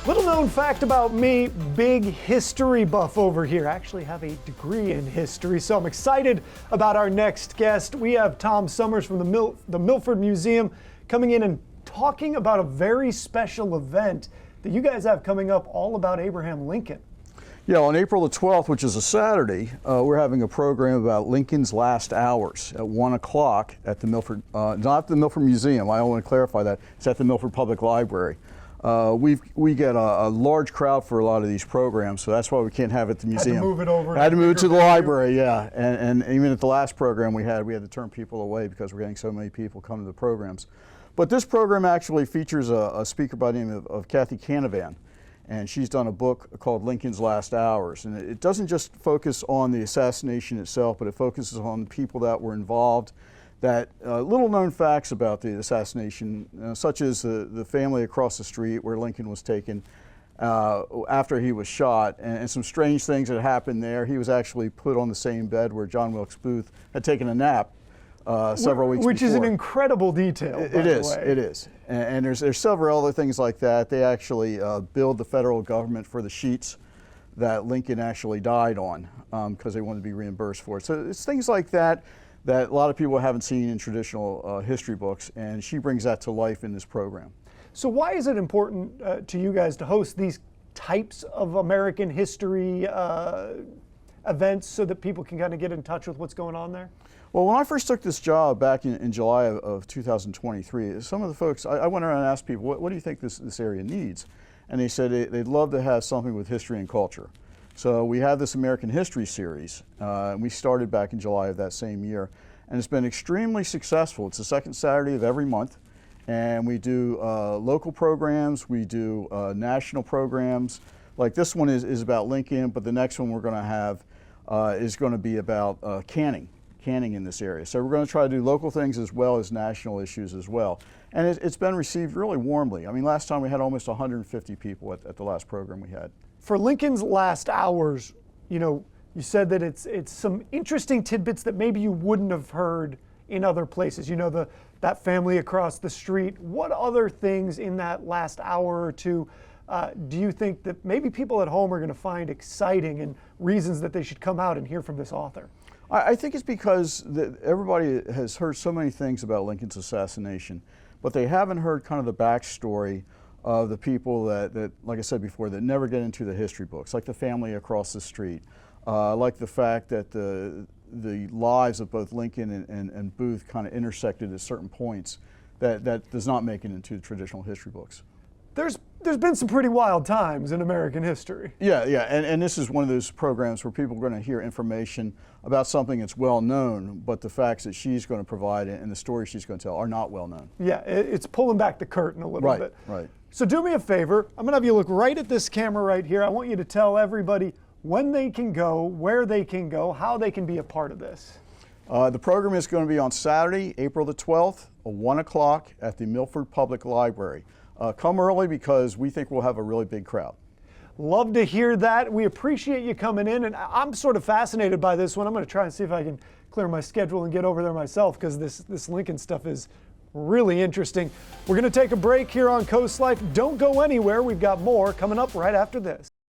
Little known fact about me, big history buff over here. I actually have a degree in history, so I'm excited about our next guest. We have Tom Summers from the Milford Museum coming in and talking about a very special event that you guys have coming up all about Abraham Lincoln. Yeah, on April the 12th, which is a Saturday, we're having a program about Lincoln's last hours at 1 o'clock at the Milford, not the Milford Museum, I want to clarify that, it's at the Milford Public Library. We get a large crowd for a lot of these programs, so that's why we can't have it at the museum. Had to move it over. Had to move it to the library, yeah. And even at the last program we had to turn people away because we're getting so many people coming to the programs. But this program actually features a speaker by the name of Kathryn Canavan. And she's done a book called Lincoln's Last Hours. And it doesn't just focus on the assassination itself, but it focuses on the people that were involved, that little known facts about the assassination, such as the family across the street where Lincoln was taken after he was shot, and some strange things that happened there. He was actually put on the same bed where John Wilkes Booth had taken a nap several weeks before. Which is an incredible detail, by the way. It is. And there's several other things like that. They actually billed the federal government for the sheets that Lincoln actually died on because they wanted to be reimbursed for it. So it's things like that that a lot of people haven't seen in traditional history books, and she brings that to life in this program. So why is it important to you guys to host these types of American history events so that people can kind of get in touch with what's going on there? Well, when I first took this job back in July of 2023, some of the folks, I went around and asked people, what do you think this area needs? And they said they'd love to have something with history and culture. So we have this American History series, and we started back in July of that same year, and it's been extremely successful. It's the second Saturday of every month, and we do local programs, we do national programs. Like this one is about Lincoln, but the next one we're going to have is going to be about canning in this area. So we're going to try to do local things as well as national issues as well. And it's been received really warmly. I mean, last time we had almost 150 people at the last program we had. For Lincoln's Last Hours, you know, you said that it's some interesting tidbits that maybe you wouldn't have heard in other places. You know, that family across the street. What other things in that last hour or two do you think that maybe people at home are going to find exciting and reasons that they should come out and hear from this author? I think it's because everybody has heard so many things about Lincoln's assassination, but they haven't heard kind of the backstory of the people that, like I said before, that never get into the history books, like the family across the street, like the fact that the lives of both Lincoln and Booth kind of intersected at certain points that does not make it into the traditional history books. There's been some pretty wild times in American history. Yeah, and this is one of those programs where people are going to hear information about something that's well known, but the facts that she's going to provide and the stories she's going to tell are not well known. Yeah, it's pulling back the curtain a little bit. Right. So do me a favor, I'm going to have you look right at this camera right here. I want you to tell everybody when they can go, where they can go, how they can be a part of this. The program is going to be on Saturday, April the 12th, at 1 o'clock at the Milford Public Library. Come early because we think we'll have a really big crowd. Love to hear that. We appreciate you coming in, and I'm sort of fascinated by this one. I'm going to try and see if I can clear my schedule and get over there myself because this Lincoln stuff is really interesting. We're going to take a break here on Coast Life. Don't go anywhere. We've got more coming up right after this.